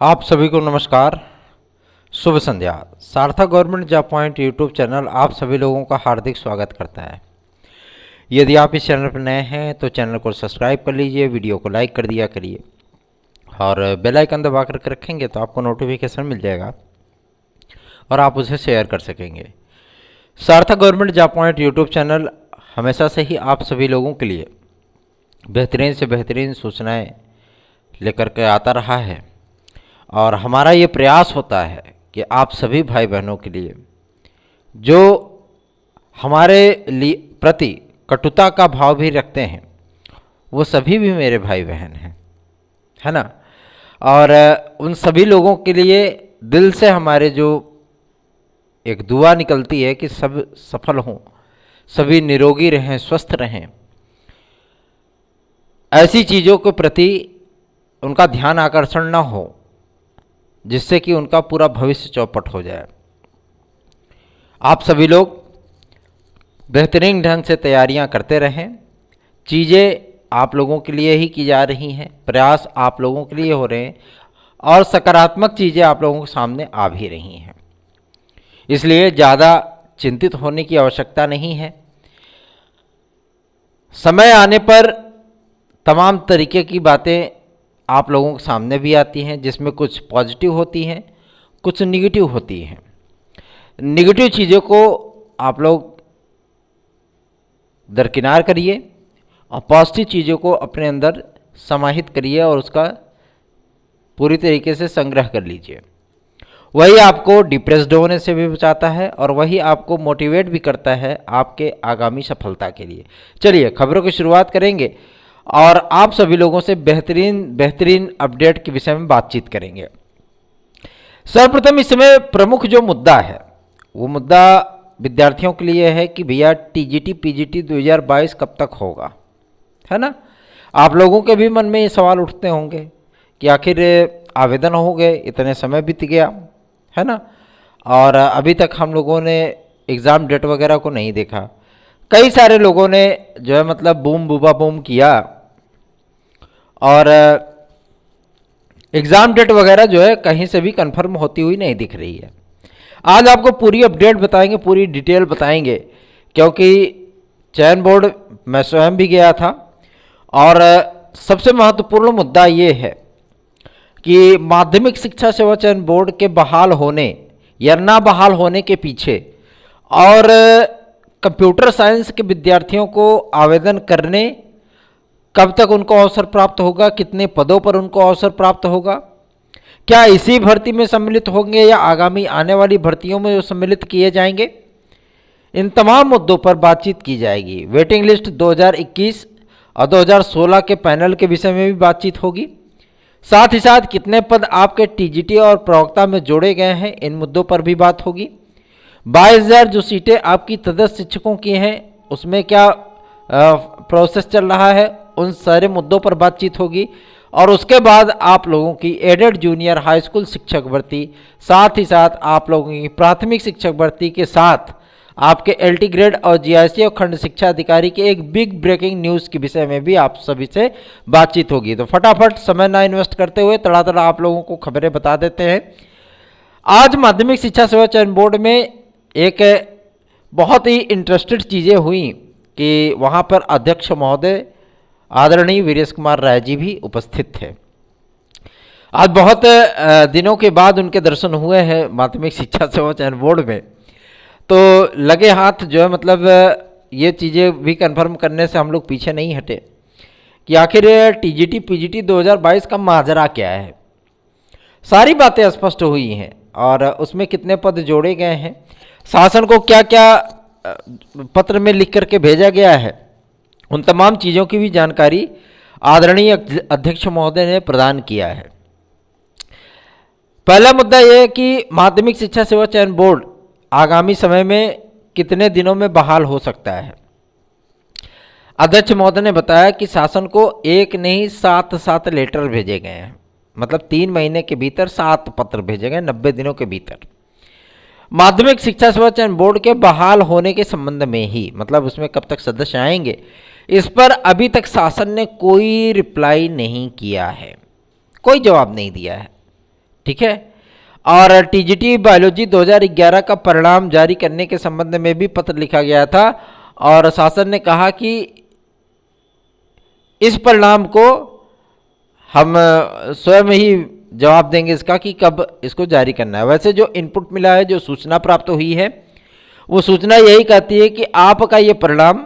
आप सभी को नमस्कार, शुभ संध्या। सार्थक government job point YouTube channel आप सभी लोगों का हार्दिक स्वागत करता है। यदि आप इस चैनल पर नए हैं तो चैनल को सब्सक्राइब कर लीजिए, वीडियो को लाइक कर दिया करिए और बेल आइकन दबा कर रखेंगे तो आपको नोटिफिकेशन मिल जाएगा और आप उसे शेयर कर सकेंगे। सार्थक government job point YouTube channel हमेशा से ही आप सभी लोगों के लिए बेहतरीन से बेहतरीन सूचनाएँ लेकर के आता रहा है और हमारा ये प्रयास होता है कि आप सभी भाई बहनों के लिए जो हमारे लिए प्रति कटुता का भाव भी रखते हैं वो सभी भी मेरे भाई बहन हैं, है ना। और उन सभी लोगों के लिए दिल से हमारे जो एक दुआ निकलती है कि सब सफल हों, सभी निरोगी रहें, स्वस्थ रहें। ऐसी चीज़ों के प्रति उनका ध्यान आकर्षण ना हो जिससे कि उनका पूरा भविष्य चौपट हो जाए। आप सभी लोग बेहतरीन ढंग से तैयारियां करते रहें। चीज़ें आप लोगों के लिए ही की जा रही हैं, प्रयास आप लोगों के लिए हो रहे हैं और सकारात्मक चीज़ें आप लोगों के सामने आ भी रही हैं। इसलिए ज़्यादा चिंतित होने की आवश्यकता नहीं है। समय आने पर तमाम तरीके की बातें आप लोगों के सामने भी आती हैं, जिसमें कुछ पॉजिटिव होती हैं, कुछ निगेटिव होती हैं। निगेटिव चीज़ों को आप लोग दरकिनार करिए और पॉजिटिव चीज़ों को अपने अंदर समाहित करिए और उसका पूरी तरीके से संग्रह कर लीजिए। वही आपको डिप्रेस्ड होने से भी बचाता है और वही आपको मोटिवेट भी करता है आपके आगामी सफलता के लिए। चलिए खबरों की शुरुआत करेंगे और आप सभी लोगों से बेहतरीन अपडेट के विषय में बातचीत करेंगे। सर्वप्रथम इस समय प्रमुख जो मुद्दा है वो मुद्दा विद्यार्थियों के लिए है कि भैया टीजीटी पीजीटी 2022 कब तक होगा, है ना। आप लोगों के भी मन में ये सवाल उठते होंगे कि आखिर आवेदन हो गए, इतने समय बीत गया, है ना, और अभी तक हम लोगों ने एग्ज़ाम डेट वगैरह को नहीं देखा। कई सारे लोगों ने जो है मतलब बूम बूबा बूम किया और एग्ज़ाम डेट वगैरह जो है कहीं से भी कंफर्म होती हुई नहीं दिख रही है। आज आपको पूरी अपडेट बताएंगे, पूरी डिटेल बताएंगे, क्योंकि चयन बोर्ड मैं स्वयं भी गया था और सबसे महत्वपूर्ण मुद्दा ये है कि माध्यमिक शिक्षा सेवा चयन बोर्ड के बहाल होने या ना बहाल होने के पीछे और कंप्यूटर साइंस के विद्यार्थियों को आवेदन करने कब तक उनको अवसर प्राप्त होगा, कितने पदों पर उनको अवसर प्राप्त होगा, क्या इसी भर्ती में सम्मिलित होंगे या आगामी आने वाली भर्तियों में जो सम्मिलित किए जाएंगे, इन तमाम मुद्दों पर बातचीत की जाएगी। वेटिंग लिस्ट 2021 और 2016 के पैनल के विषय में भी बातचीत होगी। साथ ही साथ कितने पद आपके टीजीटी और प्रवक्ता में जोड़े गए हैं, इन मुद्दों पर भी बात होगी। 22,000 जो सीटें आपकी तदस्थ शिक्षकों की हैं उसमें क्या प्रोसेस चल रहा है, उन सारे मुद्दों पर बातचीत होगी। और उसके बाद आप लोगों की एडेड जूनियर हाई स्कूल शिक्षक भर्ती, साथ ही साथ आप लोगों की प्राथमिक शिक्षक भर्ती के साथ आपके एलटी ग्रेड और जीआईसी और खंड शिक्षा अधिकारी के एक बिग ब्रेकिंग न्यूज़ के विषय में भी आप सभी से बातचीत होगी। तो फटाफट समय ना इन्वेस्ट करते हुए तड़ा आप लोगों को खबरें बता देते हैं। आज माध्यमिक शिक्षा सेवा चयन बोर्ड में एक बहुत ही इंटरेस्टेड चीज़ें हुई कि वहाँ पर अध्यक्ष महोदय आदरणीय वीरेश कुमार राय जी भी उपस्थित थे। आज बहुत दिनों के बाद उनके दर्शन हुए हैं माध्यमिक शिक्षा सेवा चयन बोर्ड में, तो लगे हाथ जो है मतलब ये चीज़ें भी कंफर्म करने से हम लोग पीछे नहीं हटे कि आखिर टीजीटी पीजीटी 2022 का माजरा क्या है। सारी बातें स्पष्ट हुई हैं और उसमें कितने पद जोड़े गए हैं, शासन को क्या क्या पत्र में लिख करके भेजा गया है, उन तमाम चीज़ों की भी जानकारी आदरणीय अध्यक्ष महोदय ने प्रदान किया है। पहला मुद्दा यह है कि माध्यमिक शिक्षा सेवा चयन बोर्ड आगामी समय में कितने दिनों में बहाल हो सकता है। अध्यक्ष महोदय ने बताया कि शासन को एक नहीं 7 लेटर भेजे गए हैं, मतलब 3 महीने के भीतर 7 पत्र भेजे गए, 90 दिनों के भीतर। माध्यमिक शिक्षा सेवा चयन बोर्ड के बहाल होने के संबंध में ही, मतलब उसमें कब तक सदस्य आएंगे, इस पर अभी तक शासन ने कोई रिप्लाई नहीं किया है, कोई जवाब नहीं दिया है। ठीक है। और टीजीटी बायोलॉजी 2011 का परिणाम जारी करने के संबंध में भी पत्र लिखा गया था और शासन ने कहा कि इस परिणाम को हम स्वयं ही जवाब देंगे इसका कि कब इसको जारी करना है। वैसे जो इनपुट मिला है, जो सूचना प्राप्त हुई है, वो सूचना यही कहती है कि आपका ये परिणाम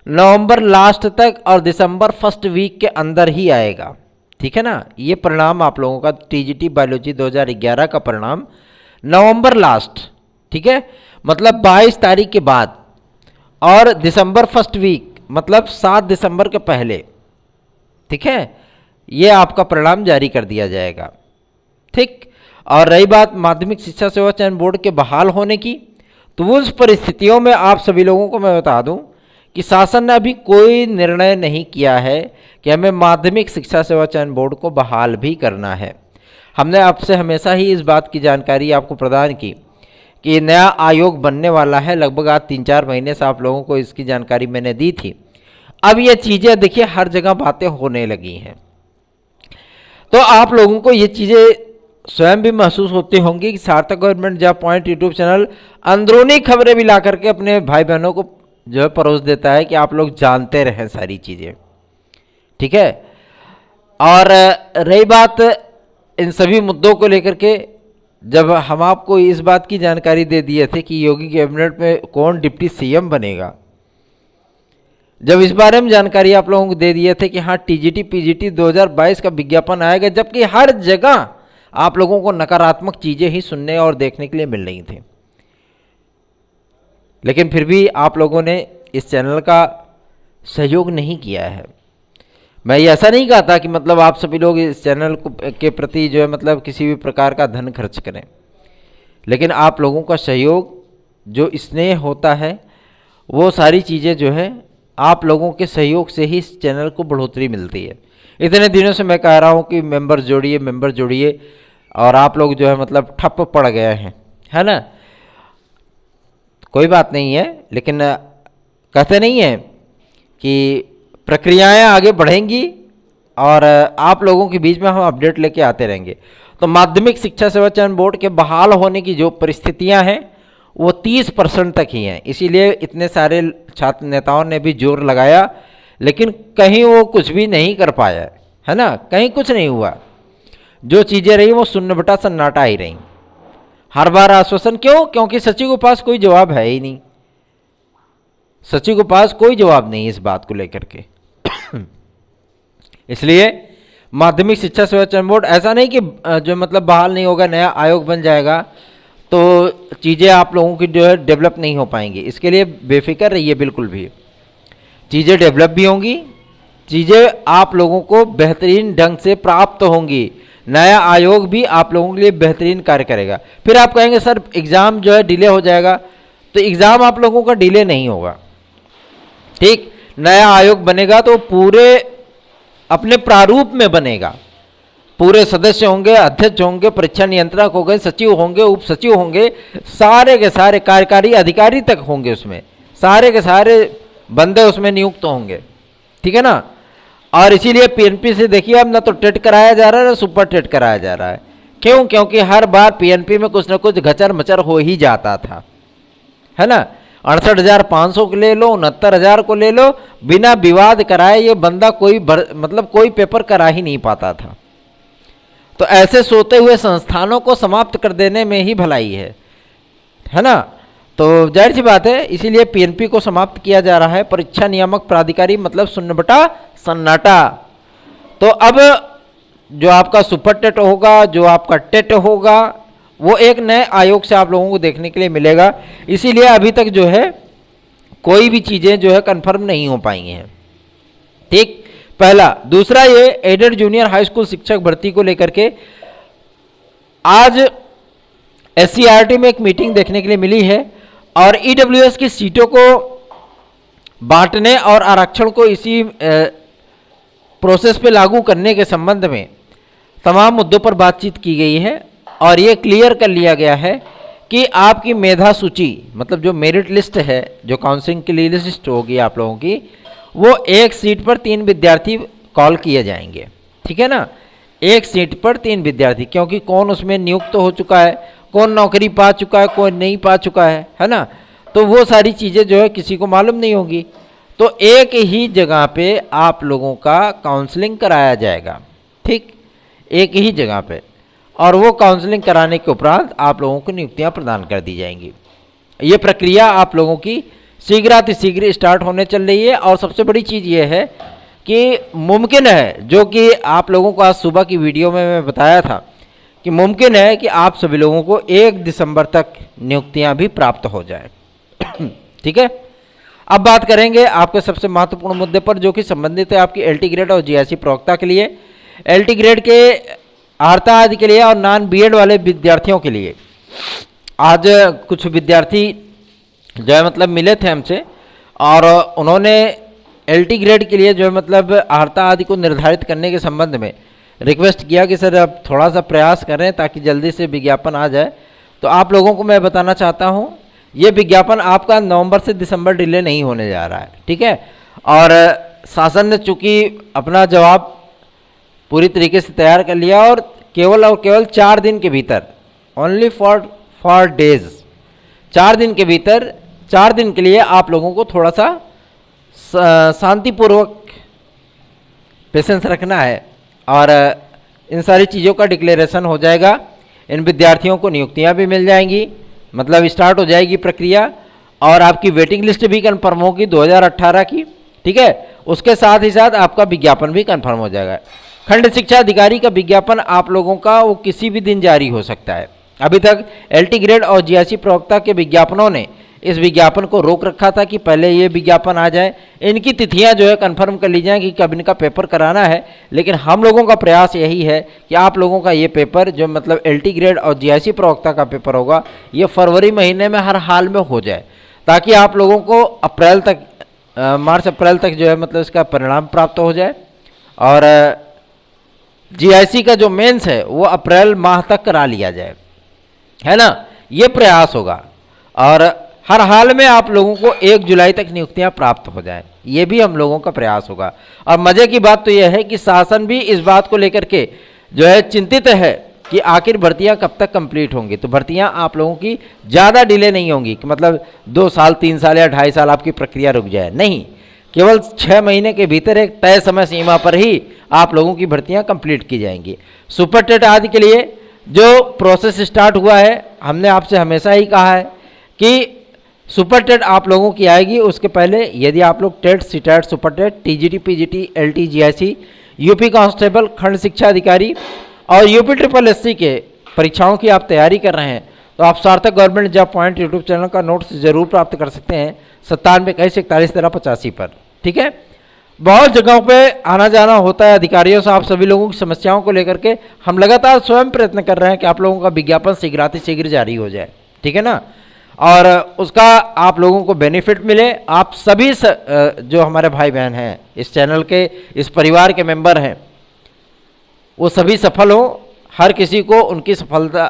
नवंबर लास्ट तक और दिसंबर फर्स्ट वीक के अंदर ही आएगा। ठीक है ना, ये परिणाम आप लोगों का टीजीटी बायोलॉजी 2011 का परिणाम नवंबर लास्ट, ठीक है, मतलब 22 तारीख के बाद, और दिसंबर फर्स्ट वीक मतलब 7 दिसंबर के पहले, ठीक है, ये आपका परिणाम जारी कर दिया जाएगा। ठीक। और रही बात माध्यमिक शिक्षा सेवा चयन बोर्ड के बहाल होने की, तो उस परिस्थितियों में आप सभी लोगों को मैं बता दूं कि शासन ने अभी कोई निर्णय नहीं किया है कि हमें माध्यमिक शिक्षा सेवा चयन बोर्ड को बहाल भी करना है। हमने आपसे हमेशा ही इस बात की जानकारी आपको प्रदान की कि नया आयोग बनने वाला है। लगभग आज 3-4 महीने से आप लोगों को इसकी जानकारी मैंने दी थी। अब ये चीज़ें देखिए हर जगह बातें होने लगी हैं, तो आप लोगों को ये चीज़ें स्वयं भी महसूस होती होंगी कि सार्थक government job point YouTube channel अंदरूनी खबरें भी ला करके अपने भाई बहनों को जो है परोस देता है कि आप लोग जानते रहें सारी चीज़ें। ठीक है। और रही बात इन सभी मुद्दों को लेकर के, जब हम आपको इस बात की जानकारी दे दिए थे कि योगी कैबिनेट में कौन डिप्टी सीएम बनेगा, जब इस बारे में जानकारी आप लोगों को दे दिए थे कि हाँ टीजीटी पीजीटी 2022 का विज्ञापन आएगा, जबकि हर जगह आप लोगों को नकारात्मक चीज़ें ही सुनने और देखने के लिए मिल रही थी, लेकिन फिर भी आप लोगों ने इस चैनल का सहयोग नहीं किया है। मैं ये ऐसा नहीं कहता कि मतलब आप सभी लोग इस चैनल को के प्रति जो है मतलब किसी भी प्रकार का धन खर्च करें, लेकिन आप लोगों का सहयोग, जो स्नेह होता है, वो सारी चीज़ें जो है आप लोगों के सहयोग से ही इस चैनल को बढ़ोतरी मिलती है। इतने दिनों से मैं कह रहा हूँ कि मेंबर जोड़िए, और आप लोग जो है मतलब ठप पड़ गए हैं, है ना। कोई बात नहीं है, लेकिन कहते नहीं है कि प्रक्रियाएं आगे बढ़ेंगी और आप लोगों के बीच में हम अपडेट लेके आते रहेंगे। तो माध्यमिक शिक्षा सेवा चयन बोर्ड के बहाल होने की जो परिस्थितियां हैं वो 30% तक ही हैं, इसीलिए इतने सारे छात्र नेताओं ने भी जोर लगाया, लेकिन कहीं वो कुछ भी नहीं कर पाया, है ना, कहीं कुछ नहीं हुआ। जो चीज़ें रही वो शून्य बटा सन्नाटा ही रही। हर बार आश्वासन, क्यों? क्योंकि सचिव के पास कोई जवाब है ही नहीं, सचिव के पास कोई जवाब नहीं इस बात को लेकर के। इसलिए माध्यमिक शिक्षा सेवा चयन बोर्ड ऐसा नहीं कि जो मतलब बहाल नहीं होगा, नया आयोग बन जाएगा तो चीज़ें आप लोगों की जो है डेवलप नहीं हो पाएंगी। इसके लिए बेफिक्र रहिए, बिल्कुल भी चीज़ें डेवलप भी होंगी, चीज़ें आप लोगों को बेहतरीन ढंग से प्राप्त होंगी। नया आयोग भी आप लोगों के लिए बेहतरीन कार्य करेगा। फिर आप कहेंगे सर एग्ज़ाम जो है डिले हो जाएगा, तो एग्ज़ाम आप लोगों का डिले नहीं होगा। ठीक, नया आयोग बनेगा तो पूरे अपने प्रारूप में बनेगा, पूरे सदस्य होंगे, अध्यक्ष होंगे, परीक्षा नियंत्रक होंगे, सचिव होंगे, उप सचिव होंगे, सारे के सारे कार्यकारी अधिकारी तक होंगे, उसमें सारे के सारे बंदे उसमें नियुक्त होंगे। ठीक है ना। और इसीलिए पीएनपी से देखिए अब ना तो टेट कराया जा रहा है ना सुपर टेट कराया जा रहा है। क्यों? क्योंकि हर बार पीएनपी में कुछ ना कुछ घचर मचर हो ही जाता था, है ना। 68,500 को ले लो, 69,000 को ले लो, बिना विवाद कराए ये बंदा कोई पेपर करा ही नहीं पाता था। तो ऐसे सोते हुए संस्थानों को समाप्त कर देने में ही भलाई है ना। तो जाहिर सी बात है, इसीलिए पीएनपी को समाप्त किया जा रहा है, परीक्षा नियामक प्राधिकारी मतलब शून्य बटा सन्नाटा। तो अब जो आपका सुपर टेट होगा, जो आपका टेट होगा, वो एक नए आयोग से आप लोगों को देखने के लिए मिलेगा। इसीलिए अभी तक जो है कोई भी चीज़ें जो है कंफर्म नहीं हो पाई हैं। ठीक, पहला। दूसरा, ये एडेड जूनियर हाई स्कूल शिक्षक भर्ती को लेकर के आज एससीईआरटी में एक मीटिंग देखने के लिए मिली है और ईडब्ल्यूएस की सीटों को बांटने और आरक्षण को इसी प्रोसेस पे लागू करने के संबंध में तमाम मुद्दों पर बातचीत की गई है और ये क्लियर कर लिया गया है कि आपकी मेधा सूची मतलब जो मेरिट लिस्ट है, जो काउंसलिंग की लिस्ट होगी आप लोगों की, वो एक सीट पर 3 विद्यार्थी कॉल किए जाएंगे। ठीक है ना। एक सीट पर 3 विद्यार्थी, क्योंकि कौन उसमें नियुक्त हो चुका है, कौन नौकरी पा चुका है, कौन नहीं पा चुका है ना, तो वो सारी चीज़ें जो है किसी को मालूम नहीं होगी। तो एक ही जगह पे आप लोगों का काउंसलिंग कराया जाएगा, ठीक, एक ही जगह पे, और वो काउंसलिंग कराने के उपरांत आप लोगों को नियुक्तियां प्रदान कर दी जाएंगी। ये प्रक्रिया आप लोगों की शीघ्र स्टार्ट होने चल रही है। और सबसे बड़ी चीज़ ये है कि मुमकिन है, जो कि आप लोगों को आज सुबह की वीडियो में मैं बताया था, कि मुमकिन है कि आप सभी लोगों को 1 दिसंबर तक नियुक्तियां भी प्राप्त हो जाए। ठीक है, अब बात करेंगे आपके सबसे महत्वपूर्ण मुद्दे पर, जो कि संबंधित है आपकी एलटी ग्रेड और जीआईसी प्रवक्ता के लिए, एलटी ग्रेड के आर्ता आदि के लिए और नॉन बीएड वाले विद्यार्थियों के लिए। आज कुछ विद्यार्थी जो है मतलब मिले थे हमसे, और उन्होंने एलटी ग्रेड के लिए जो है मतलब आर्ता आदि को निर्धारित करने के संबंध में रिक्वेस्ट किया कि सर अब थोड़ा सा प्रयास करें ताकि जल्दी से विज्ञापन आ जाए। तो आप लोगों को मैं बताना चाहता हूं, ये विज्ञापन आपका नवंबर से दिसंबर डिले नहीं होने जा रहा है, ठीक है। और शासन ने चूंकि अपना जवाब पूरी तरीके से तैयार कर लिया, और केवल 4 दिन के भीतर, ओनली फॉर डेज, 4 दिन के भीतर, 4 दिन के लिए आप लोगों को थोड़ा सा शांतिपूर्वक पेशेंस रखना है, और इन सारी चीज़ों का डिक्लेरेशन हो जाएगा। इन विद्यार्थियों को नियुक्तियां भी मिल जाएंगी, मतलब स्टार्ट हो जाएगी प्रक्रिया, और आपकी वेटिंग लिस्ट भी कन्फर्म होगी 2018 की, ठीक है। उसके साथ ही साथ आपका विज्ञापन भी कन्फर्म हो जाएगा। खंड शिक्षा अधिकारी का विज्ञापन आप लोगों का वो किसी भी दिन जारी हो सकता है। अभी तक एलटी ग्रेड और जीआईसी प्रवक्ता के विज्ञापनों ने इस विज्ञापन को रोक रखा था कि पहले ये विज्ञापन आ जाए, इनकी तिथियां जो है कंफर्म कर ली जाएं कि कब इनका पेपर कराना है। लेकिन हम लोगों का प्रयास यही है कि आप लोगों का ये पेपर जो मतलब एलटी ग्रेड और जीआईसी प्रवक्ता का पेपर होगा, ये फरवरी महीने में हर हाल में हो जाए, ताकि आप लोगों को अप्रैल तक, मार्च अप्रैल तक जो है मतलब इसका परिणाम प्राप्त हो जाए। और जीआईसी का जो मेंस है वो अप्रैल माह तक करा लिया जाए, है ना, ये प्रयास होगा। और हर हाल में आप लोगों को 1 जुलाई तक नियुक्तियां प्राप्त हो जाएं, ये भी हम लोगों का प्रयास होगा। और मजे की बात तो यह है कि शासन भी इस बात को लेकर के जो है चिंतित है कि आखिर भर्तियां कब तक कंप्लीट होंगी। तो भर्तियां आप लोगों की ज़्यादा डिले नहीं होंगी कि मतलब 2 साल 3 साल या 2.5 साल आपकी प्रक्रिया रुक जाए, नहीं, केवल 6 महीने के भीतर एक तय समय सीमा पर ही आप लोगों की भर्तियां कंप्लीट की जाएंगी। सुपर टेट आदि के लिए जो प्रोसेस स्टार्ट हुआ है, हमने आपसे हमेशा ही कहा है कि सुपर टेट आप लोगों की आएगी। उसके पहले यदि आप लोग TET, CTET, super TET, TGT, PGT, LT, GIC, UP constable, खंड शिक्षा अधिकारी और यूपी ट्रिपल एससी के परीक्षाओं की आप तैयारी कर रहे हैं, तो आप सार्थक government job point YouTube channel का नोट्स जरूर प्राप्त कर सकते हैं 97 पर, ठीक है। बहुत जगहों पे आना जाना होता है अधिकारियों से, आप सभी लोगों की समस्याओं को लेकर के हम लगातार स्वयं प्रयत्न कर रहे हैं कि आप लोगों का विज्ञापन शीघ्र जारी हो जाए, ठीक है ना, और उसका आप लोगों को बेनिफिट मिले। आप सभी जो हमारे भाई बहन हैं, इस चैनल के, इस परिवार के मेंबर हैं, वो सभी सफल हो, हर किसी को उनकी सफलता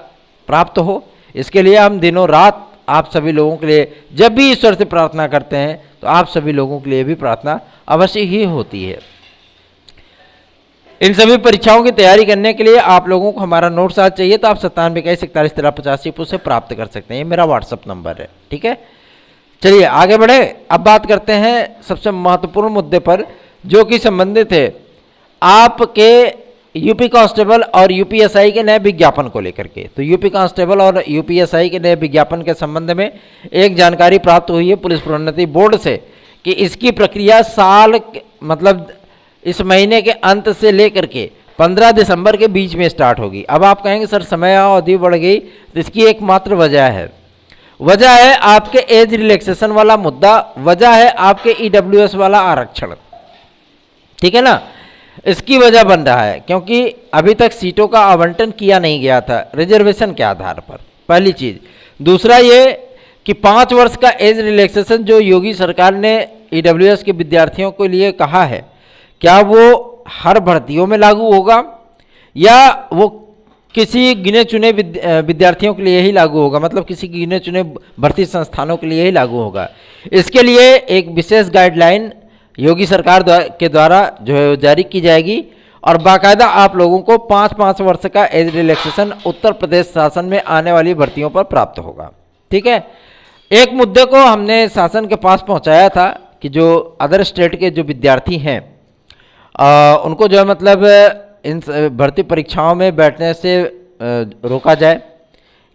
प्राप्त हो। इसके लिए हम दिनों रात आप सभी लोगों के लिए जब भी ईश्वर से प्रार्थना करते हैं, तो आप सभी लोगों के लिए भी प्रार्थना अवश्य ही होती है। इन सभी परीक्षाओं की तैयारी करने के लिए आप लोगों को हमारा नोट्स आज चाहिए, तो आप 97 से प्राप्त कर सकते हैं। ये मेरा व्हाट्सअप नंबर है, ठीक है। चलिए आगे बढ़े। अब बात करते हैं सबसे महत्वपूर्ण मुद्दे पर, जो कि संबंधित है आपके यूपी कांस्टेबल और यूपीएसआई के नए विज्ञापन को लेकर के। तो यूपी कांस्टेबल और यूपीएसआई के नए विज्ञापन के संबंध में एक जानकारी प्राप्त हुई है पुलिस प्रोन्नति बोर्ड से कि इसकी प्रक्रिया मतलब इस महीने के अंत से लेकर के 15 दिसंबर के बीच में स्टार्ट होगी। अब आप कहेंगे सर समय अवधि बढ़ गई, तो इसकी एकमात्र वजह है आपके एज रिलैक्सेशन वाला मुद्दा, वजह है आपके ईडब्ल्यूएस वाला आरक्षण, ठीक है ना। इसकी वजह बन रहा है क्योंकि अभी तक सीटों का आवंटन किया नहीं गया था रिजर्वेशन के आधार पर, पहली चीज। दूसरा ये कि 5 वर्ष का एज रिलैक्सेशन जो योगी सरकार ने ईडब्ल्यूएस के विद्यार्थियों के लिए कहा है, क्या वो हर भर्तियों में लागू होगा या वो किसी गिने चुने विद्यार्थियों के लिए ही लागू होगा, मतलब किसी गिने चुने भर्ती संस्थानों के लिए ही लागू होगा। इसके लिए एक विशेष गाइडलाइन योगी सरकार के द्वारा जो है जारी की जाएगी, और बाकायदा आप लोगों को 5-5 वर्ष का एज रिलैक्सेशन उत्तर प्रदेश शासन में आने वाली भर्तियों पर प्राप्त होगा। ठीक है, एक मुद्दे को हमने शासन के पास पहुंचाया था कि जो अदर स्टेट के जो विद्यार्थी हैं उनको जो है मतलब इन भर्ती परीक्षाओं में बैठने से रोका जाए,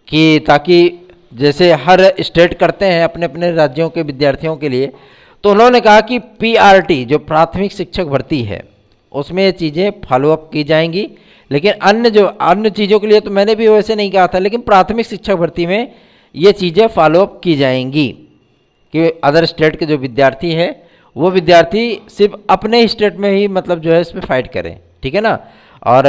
कि ताकि जैसे हर स्टेट करते हैं अपने अपने राज्यों के विद्यार्थियों के लिए। तो उन्होंने कहा कि पीआरटी जो प्राथमिक शिक्षक भर्ती है उसमें ये चीज़ें फॉलोअप की जाएंगी, लेकिन अन्य चीज़ों के लिए तो मैंने भी वैसे नहीं कहा था, लेकिन प्राथमिक शिक्षक भर्ती में ये चीज़ें फॉलोअप की जाएंगी कि अदर स्टेट के जो विद्यार्थी हैं वो विद्यार्थी सिर्फ अपने स्टेट में ही मतलब जो है इसमें फाइट करें। ठीक है ना, और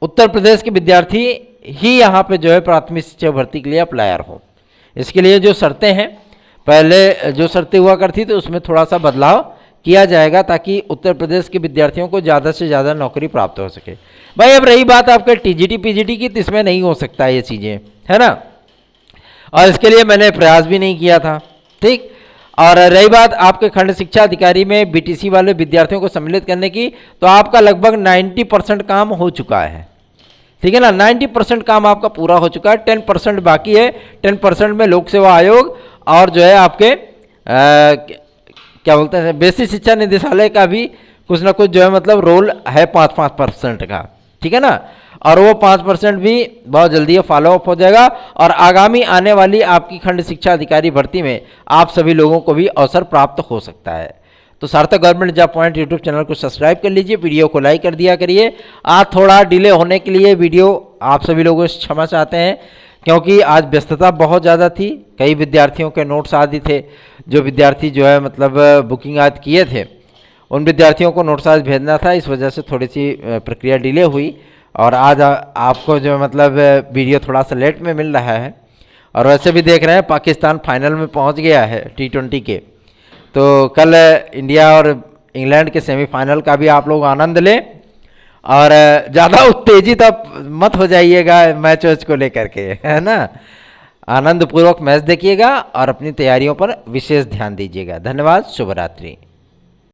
उत्तर प्रदेश के विद्यार्थी ही यहाँ पे जो है प्राथमिक शिक्षक भर्ती के लिए अप्लायर हो। इसके लिए जो शर्तें हैं, पहले जो शर्तें हुआ करती थी उसमें थोड़ा सा बदलाव किया जाएगा ताकि उत्तर प्रदेश के विद्यार्थियों को ज़्यादा से ज़्यादा नौकरी प्राप्त हो सके। भाई अब रही बात आपके टीजीटी पीजीटी की, तो इसमें नहीं हो सकता ये चीज़ें, है ना, और इसके लिए मैंने प्रयास भी नहीं किया था। ठीक, और रही बात आपके खंड शिक्षा अधिकारी में बीटीसी वाले विद्यार्थियों को सम्मिलित करने की, तो आपका लगभग 90% काम हो चुका है। ठीक है ना, 90% काम आपका पूरा हो चुका है, 10% बाकी है। 10% में लोक सेवा आयोग और जो है आपके क्या बोलते हैं बेसिक शिक्षा निदेशालय का भी कुछ ना कुछ जो है मतलब रोल है 5-5% का। ठीक है ना, और वो 5% भी बहुत जल्दी फॉलोअप हो जाएगा और आगामी आने वाली आपकी खंड शिक्षा अधिकारी भर्ती में आप सभी लोगों को भी अवसर प्राप्त हो सकता है। तो सार्थक government job point YouTube channel को सब्सक्राइब कर लीजिए, वीडियो को लाइक कर दिया करिए। आज थोड़ा डिले होने के लिए वीडियो आप सभी लोगों से क्षमा चाहते हैं, क्योंकि आज व्यस्तता बहुत ज़्यादा थी। कई विद्यार्थियों के नोट्स आदि थे, जो विद्यार्थी जो है मतलब बुकिंग आदि किए थे उन विद्यार्थियों को नोट्स आज भेजना था, इस वजह से थोड़ी सी प्रक्रिया डिले हुई और आज आपको जो मतलब वीडियो थोड़ा सा लेट में मिल रहा है। और वैसे भी देख रहे हैं पाकिस्तान फाइनल में पहुंच गया है T20 के, तो कल इंडिया और इंग्लैंड के सेमीफाइनल का भी आप लोग आनंद लें और ज़्यादा उत्तेजित अब मत हो जाइएगा मैच वैच को लेकर के, है ना। आनंद पूर्वक मैच देखिएगा और अपनी तैयारियों पर विशेष ध्यान दीजिएगा। धन्यवाद, शुभ रात्रि।